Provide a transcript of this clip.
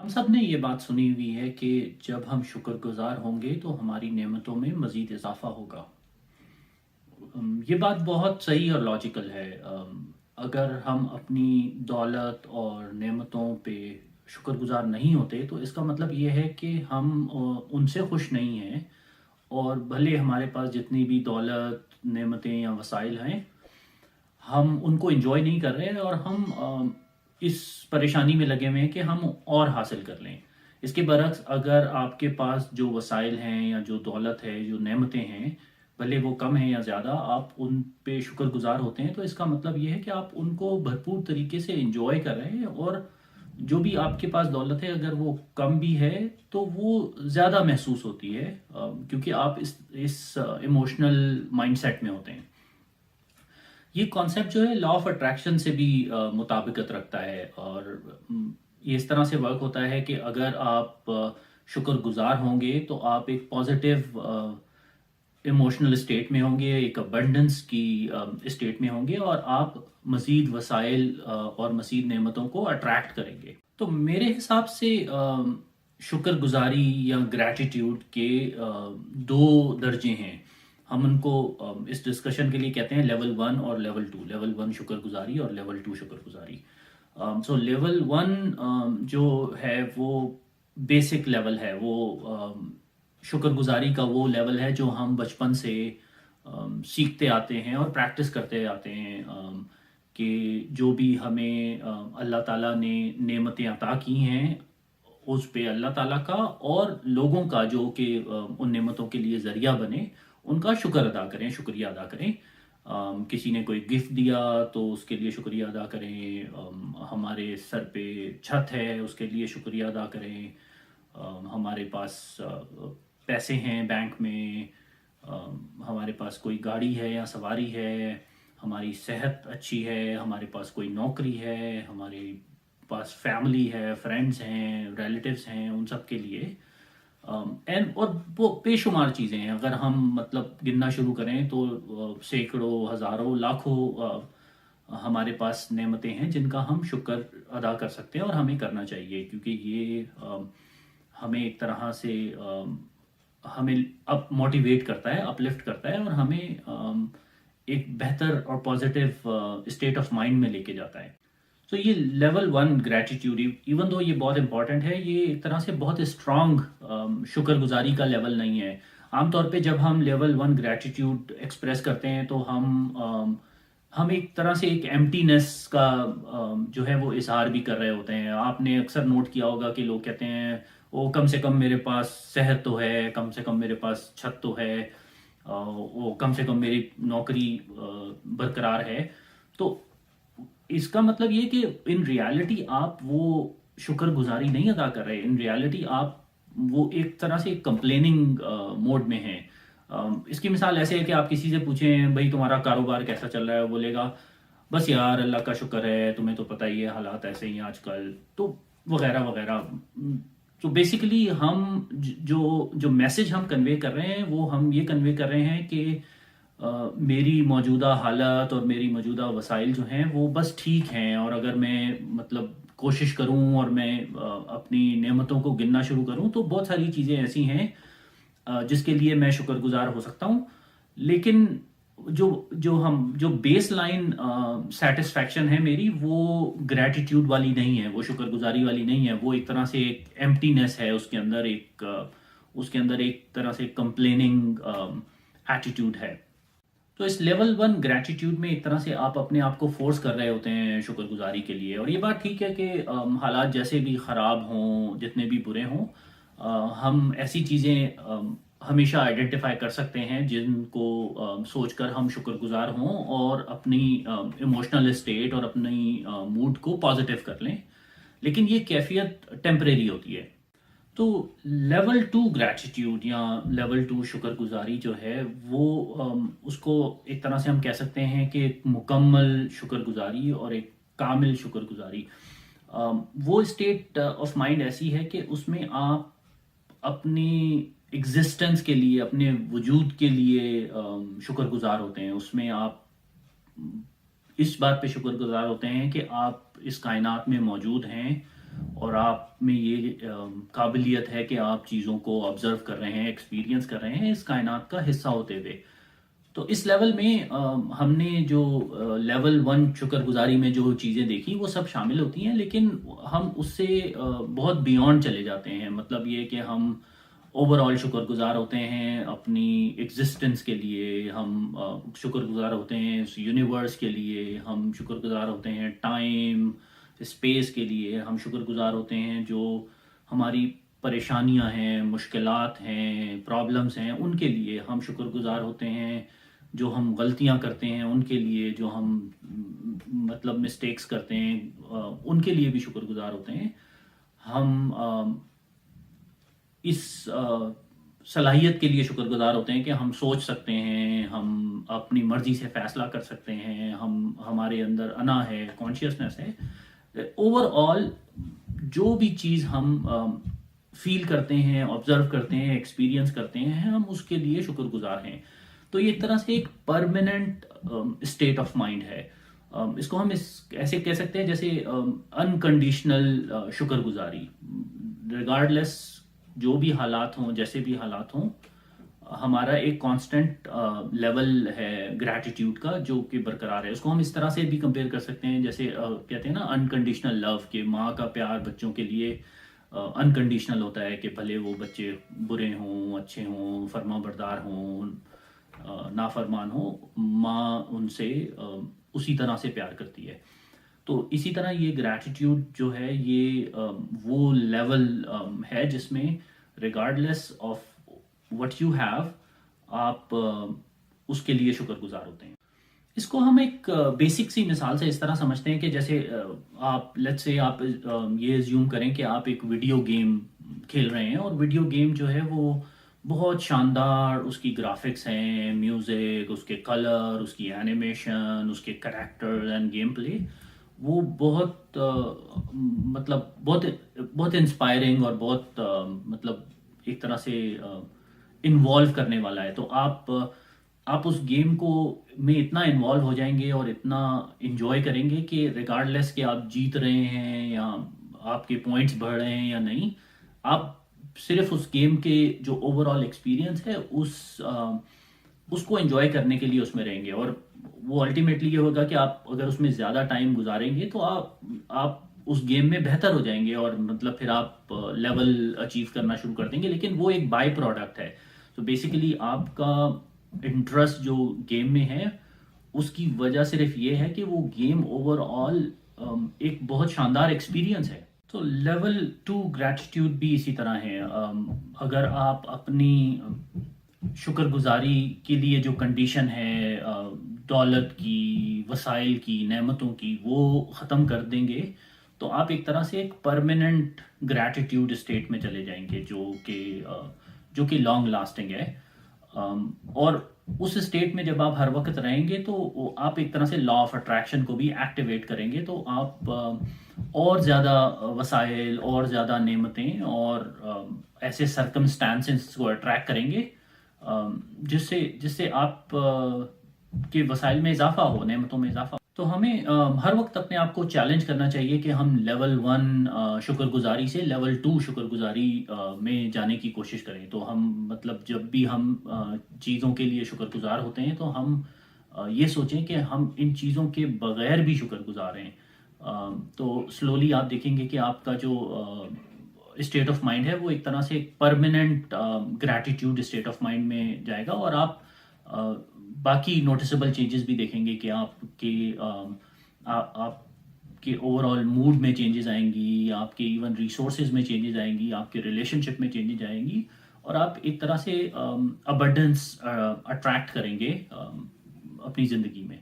हम सब ने ये बात सुनी हुई है कि जब हम शुक्रगुजार होंगे तो हमारी नेमतों में मज़ीद इज़ाफ़ा होगा। ये बात बहुत सही और लॉजिकल है। अगर हम अपनी दौलत और नेमतों पे शुक्रगुजार नहीं होते तो इसका मतलब ये है कि हम उनसे खुश नहीं हैं, और भले हमारे पास जितनी भी दौलत, नेमतें या वसाइल हैं, हम उनको एंजॉय नहीं कर रहे हैं, और हम इस परेशानी में लगे हुए हैं कि हम और हासिल कर लें। इसके बरक्स अगर आपके पास जो वसाइल हैं या जो दौलत है, जो नेमतें हैं, भले वो कम हैं या ज़्यादा, आप उन पे शुक्रगुजार होते हैं, तो इसका मतलब ये है कि आप उनको भरपूर तरीके से एंजॉय कर रहे हैं। और जो भी आपके पास दौलत है, अगर वो कम भी है तो वो ज़्यादा महसूस होती है, क्योंकि आप इस इमोशनल माइंडसेट में होते हैं। ये कॉन्सेप्ट जो है लॉ ऑफ अट्रैक्शन से भी मुताबिकत रखता है, और ये इस तरह से वर्क होता है कि अगर आप शुक्रगुजार होंगे तो आप एक पॉजिटिव इमोशनल स्टेट में होंगे, एक अबंडेंस की स्टेट में होंगे, और आप मज़ीद वसाइल और मज़ीद नेमतों को अट्रैक्ट करेंगे। तो मेरे हिसाब से शुक्रगुजारी या ग्रैटिट्यूड के दो दर्जे हैं। हम उनको इस डिस्कशन के लिए कहते हैं लेवल वन और लेवल टू। लेवल वन शुक्रगुजारी और लेवल टू शुक्रगुजारी। सो लेवल वन जो है वो बेसिक लेवल है, वो शुक्रगुजारी का वो लेवल है जो हम बचपन से सीखते आते हैं और प्रैक्टिस करते आते हैं, कि जो भी हमें अल्लाह ताला ने नेमतें अता की हैं, उस पे अल्लाह ताला का और लोगों का जो कि उन नेमतों के लिए ज़रिया बने, उनका शुक्र अदा करें, शुक्रिया अदा करें। किसी ने कोई गिफ्ट दिया तो उसके लिए शुक्रिया अदा करें। हमारे सर पे छत है, उसके लिए शुक्रिया अदा करें। हमारे पास पैसे हैं बैंक में, हमारे पास कोई गाड़ी है या सवारी है, हमारी सेहत अच्छी है, हमारे पास कोई नौकरी है, हमारे पास फैमिली है, फ्रेंड्स हैं, रिलेटिव्स हैं, उन सब के लिए एंड और वो बेशुमार चीज़ें हैं। अगर हम मतलब गिनना शुरू करें तो सैकड़ों, हज़ारों, लाखों हमारे पास नेमतें हैं जिनका हम शुक्र अदा कर सकते हैं, और हमें करना चाहिए, क्योंकि ये हमें एक तरह से हमें अप मोटिवेट करता है, अपलिफ्ट करता है, और हमें एक बेहतर और पॉजिटिव स्टेट ऑफ माइंड में लेके जाता है। तो ये level one gratitude, even though ये बहुत इंपॉर्टेंट है, ये एक तरह से बहुत स्ट्रांग शुक्रगुजारी का लेवल नहीं है। आमतौर पे जब हम लेवल वन ग्रैटिट्यूड एक्सप्रेस करते हैं तो हम एक तरह से एक एम्प्टीनेस का जो है वो इजहार भी कर रहे होते हैं। आपने अक्सर नोट किया होगा कि लोग कहते हैं, वो कम से कम मेरे पास सेहत तो है, कम से कम मेरे पास छत तो है, वो कम से कम मेरी नौकरी बरकरार है। तो इसका मतलब ये कि इन रियलिटी आप वो शुक्रगुजारी नहीं अदा कर रहे। इन रियलिटी आप वो एक तरह से कंप्लेनिंग मोड में हैं। इसकी मिसाल ऐसे है कि आप किसी से पूछें, भाई तुम्हारा कारोबार कैसा चल रहा है, वो बोलेगा बस यार अल्लाह का शुक्र है, तुम्हें तो पता ही है हालात ऐसे ही हैं आजकल, तो वगैरह वगैरह। तो बेसिकली हम जो जो मैसेज हम कन्वे कर रहे हैं, वो हम ये कन्वे कर रहे हैं कि मेरी मौजूदा हालत और मेरी मौजूदा वसाइल जो हैं वो बस ठीक हैं, और अगर मैं मतलब कोशिश करूं और मैं अपनी नेमतों को गिनना शुरू करूं तो बहुत सारी चीज़ें ऐसी हैं जिसके लिए मैं शुक्रगुजार हो सकता हूं। लेकिन जो बेस लाइन सेटिस्फैक्शन है मेरी, वो ग्रैटिट्यूड वाली नहीं है, वो शुक्रगुजारी वाली नहीं है। वो एक तरह से एक एम्प्टीनेस है, उसके अंदर एक तरह से कंप्लेनिंग एटीट्यूड है। तो इस लेवल वन ग्रैटिट्यूड में एक तरह से आप अपने आप को फोर्स कर रहे होते हैं शुक्रगुजारी के लिए। और ये बात ठीक है कि हालात जैसे भी ख़राब हों, जितने भी बुरे हों, हम ऐसी चीज़ें हमेशा आइडेंटिफाई कर सकते हैं जिनको सोचकर हम शुक्रगुजार हों और अपनी इमोशनल स्टेट और अपनी मूड को पॉजिटिव कर लें। लेकिन ये कैफियत टेम्परेरी होती है। तो लेवल टू ग्रैटिट्यूड या लेवल टू शुक्रगुजारी जो है वो उसको एक तरह से हम कह सकते हैं कि एक मुकम्मल शुक्रगुजारी और एक कामिल शुक्रगुजारी। वो स्टेट ऑफ माइंड ऐसी है कि उसमें आप अपनी एग्जिस्टेंस के लिए, अपने वजूद के लिए शुक्रगुजार होते हैं। उसमें आप इस बात पे शुक्रगुजार होते हैं कि आप इस कायनात में मौजूद हैं, اور آپ میں یہ قابلیت ہے کہ آپ چیزوں کو آبزرو کر رہے ہیں، ایکسپیرینس کر رہے ہیں اس کائنات کا حصہ ہوتے ہوئے. تو اس لیول میں ہم نے جو لیول 1 شکر گزاری میں جو چیزیں دیکھی وہ سب شامل ہوتی ہیں، لیکن ہم اس سے بہت بیونڈ چلے جاتے ہیں. مطلب یہ کہ ہم اوور آل شکر گزار ہوتے ہیں اپنی ایگزسٹنس کے لیے، ہم شکر گزار ہوتے ہیں اس یونیورس کے لیے، ہم شکر گزار ہوتے ہیں ٹائم اسپیس کے لیے، ہم شکر گزار ہوتے ہیں جو ہماری پریشانیاں ہیں، مشکلات ہیں، پرابلمس ہیں ان کے لیے ہم شکر گزار ہوتے ہیں، جو ہم غلطیاں کرتے ہیں ان کے لیے، جو ہم مطلب مسٹیکس کرتے ہیں ان کے لیے بھی شکر گزار ہوتے ہیں. ہم اس صلاحیت کے لیے شکر گزار ہوتے ہیں کہ ہم سوچ سکتے ہیں، ہم اپنی مرضی سے فیصلہ کر سکتے ہیں، ہمارے اندر انا ہے، کانشیسنس ہے. اوور آل جو بھی چیز ہم فیل کرتے ہیں، آبزرو کرتے ہیں، ایکسپیرینس کرتے ہیں، ہم اس کے لیے شکر گزار ہیں. تو یہ ایک طرح سے ایک پرماننٹ اسٹیٹ آف مائنڈ ہے. اس کو ہم ایسے کہہ سکتے ہیں جیسے انکنڈیشنل شکر گزاری. ریگارڈلیس جو بھی حالات ہوں، جیسے بھی حالات ہوں، ہمارا ایک کانسٹنٹ لیول ہے گریٹیٹیوڈ کا جو کہ برقرار ہے. اس کو ہم اس طرح سے بھی کمپیئر کر سکتے ہیں جیسے کہتے ہیں نا انکنڈیشنل لو، کہ ماں کا پیار بچوں کے لیے انکنڈیشنل ہوتا ہے، کہ بھلے وہ بچے برے ہوں، اچھے ہوں، فرما بردار ہوں، نافرمان ہوں، ماں ان سے اسی طرح سے پیار کرتی ہے. تو اسی طرح یہ گریٹیٹیوڈ جو ہے یہ وہ لیول ہے جس میں regardless of what you have آپ اس کے لیے شکر گزار ہوتے ہیں. اس کو ہم ایک بیسک سی مثال سے اس طرح سمجھتے ہیں کہ جیسے آپ لیٹس سے آپ یہ ایزیوم کریں کہ آپ ایک ویڈیو گیم کھیل رہے ہیں، اور ویڈیو گیم جو ہے وہ بہت شاندار، اس کی گرافکس ہیں، میوزک، اس کے کلر، اس کی اینیمیشن، اس کے کریکٹر اینڈ گیم پلے، وہ بہت مطلب بہت بہت انسپائرنگ اور بہت مطلب ایک طرح سے انوالو کرنے والا ہے. تو آپ اس گیم کو میں اتنا انوالو ہو جائیں گے اور اتنا انجوائے کریں گے کہ ریگارڈلیس کہ آپ جیت رہے ہیں یا آپ کے پوائنٹس بڑھ رہے ہیں یا نہیں، آپ صرف اس گیم کے جو اوور آل ایکسپیرینس ہے اس کو انجوائے کرنے کے لیے اس میں رہیں گے. اور وہ الٹیمیٹلی یہ ہوگا کہ آپ اگر اس میں زیادہ ٹائم گزاریں گے تو آپ اس گیم میں بہتر ہو جائیں گے، اور مطلب پھر آپ لیول اچیو کرنا شروع کر دیں گے. لیکن وہ ایک بائی پروڈکٹ ہے. تو بیسیکلی آپ کا انٹرسٹ جو گیم میں ہے اس کی وجہ صرف یہ ہے کہ وہ گیم اوور آل ایک بہت شاندار ایکسپیرینس ہے. تو لیول 2 گریٹیٹیوڈ بھی اسی طرح ہے. اگر آپ اپنی شکر گزاری کے لیے جو کنڈیشن ہے دولت کی، وسائل کی، نعمتوں کی، وہ ختم کر دیں گے تو آپ ایک طرح سے ایک پرماننٹ گریٹیٹیوڈ اسٹیٹ میں چلے جائیں گے جو کہ لانگ لاسٹنگ ہے. اور اس اسٹیٹ میں جب آپ ہر وقت رہیں گے تو آپ ایک طرح سے لا آف اٹریکشن کو بھی ایکٹیویٹ کریں گے. تو آپ اور زیادہ وسائل اور زیادہ نعمتیں اور ایسے سرکمسٹانسز کو اٹریکٹ کریں گے جس سے آپ کے وسائل میں اضافہ ہو، نعمتوں میں اضافہ ہو. تو ہمیں ہر وقت اپنے آپ کو چیلنج کرنا چاہیے کہ ہم لیول 1 شکر گزاری سے لیول 2 شکر گزاری میں جانے کی کوشش کریں. تو ہم مطلب جب بھی ہم چیزوں کے لیے شکر گزار ہوتے ہیں تو ہم یہ سوچیں کہ ہم ان چیزوں کے بغیر بھی شکر گزار ہیں. تو سلولی آپ دیکھیں گے کہ آپ کا جو اسٹیٹ آف مائنڈ ہے وہ ایک طرح سے permanent gratitude state of mind میں جائے گا. اور آپ باقی نوٹسبل چینجز بھی دیکھیں گے کہ آپ کے اوور آل موڈ میں چینجز آئیں گی، آپ کے ایون ریسورسز میں چینجز آئیں گی، آپ کے ریلیشن شپ میں چینجز آئیں گی، اور آپ ایک طرح سے ابنڈنس اٹریکٹ کریں گے اپنی زندگی میں.